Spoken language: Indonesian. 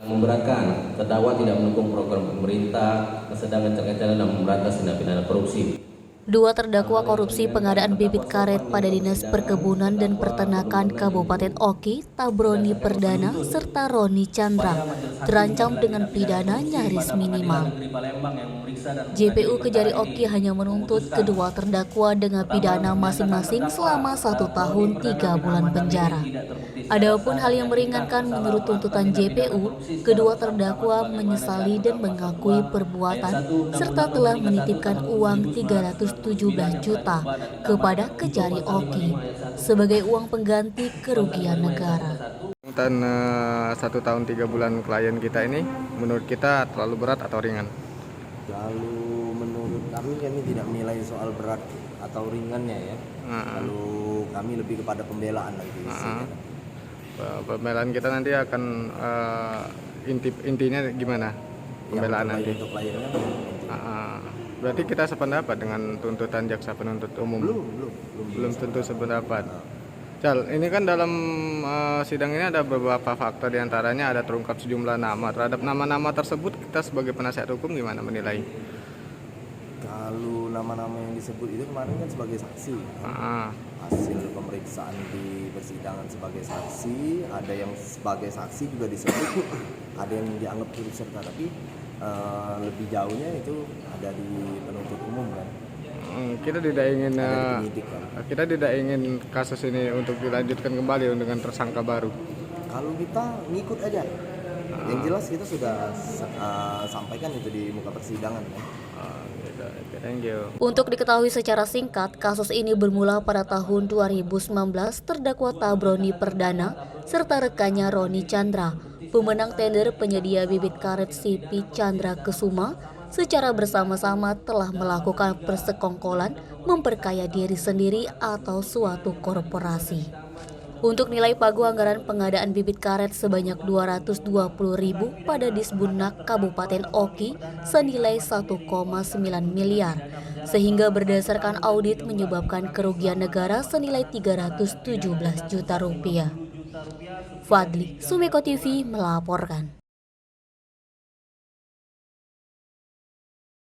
Memberatkan, terdakwa tidak mendukung program pemerintah, sedang gencar-gencarnya dalam memberantas tindak pidana korupsi. Dua terdakwa korupsi pengadaan bibit karet pada Dinas Perkebunan dan Peternakan Kabupaten Oki, Tabroni Perdana, serta Roni Chandra, terancam dengan pidana nyaris minimal. JPU Kejari Oki hanya menuntut kedua terdakwa dengan pidana masing-masing selama 1 tahun 3 bulan penjara. Adapun hal yang meringankan menurut tuntutan JPU, kedua terdakwa menyesali dan mengakui perbuatan serta telah menitipkan uang 317 juta kepada Kejari Oki sebagai uang pengganti kerugian negara. Dan 1 tahun 3 bulan klien kita ini menurut kita terlalu berat atau ringan? Lalu menurut kami tidak menilai soal berat atau ringannya ya. Lalu kami lebih kepada pembelaan nanti. Pembelaan kita nanti akan intinya gimana pembelaan nanti? Untuk kliennya Berarti kita sependapat dengan tuntutan jaksa penuntut umum? Belum tentu sependapat. Cal, ini kan dalam sidang ini ada beberapa faktor, diantaranya ada terungkap sejumlah nama. Terhadap nama-nama tersebut kita sebagai penasihat hukum gimana menilai? Kalau nama-nama yang disebut itu kemarin kan sebagai saksi. Hasil pemeriksaan di persidangan sebagai saksi, ada yang sebagai saksi juga disebut, ada yang dianggap turut serta, tapi lebih jauhnya itu ada di penuntut umum kan. Kita tidak ingin kasus ini untuk dilanjutkan kembali dengan tersangka baru. Kalau kita ngikut aja, yang jelas kita sudah sampaikan itu di muka persidangan kan. Thank you. Untuk diketahui secara singkat, kasus ini bermula pada tahun 2019 terdakwa Tabroni Perdana serta rekannya Roni Chandra, pemenang tender penyedia bibit karet CP Chandra Kesuma, secara bersama-sama telah melakukan persekongkolan memperkaya diri sendiri atau suatu korporasi. Untuk nilai pagu anggaran pengadaan bibit karet sebanyak 220.000 pada Disbunnak Kabupaten Oki senilai 1,9 miliar, sehingga berdasarkan audit menyebabkan kerugian negara senilai 317 juta rupiah. Fadli, Sumeko TV melaporkan.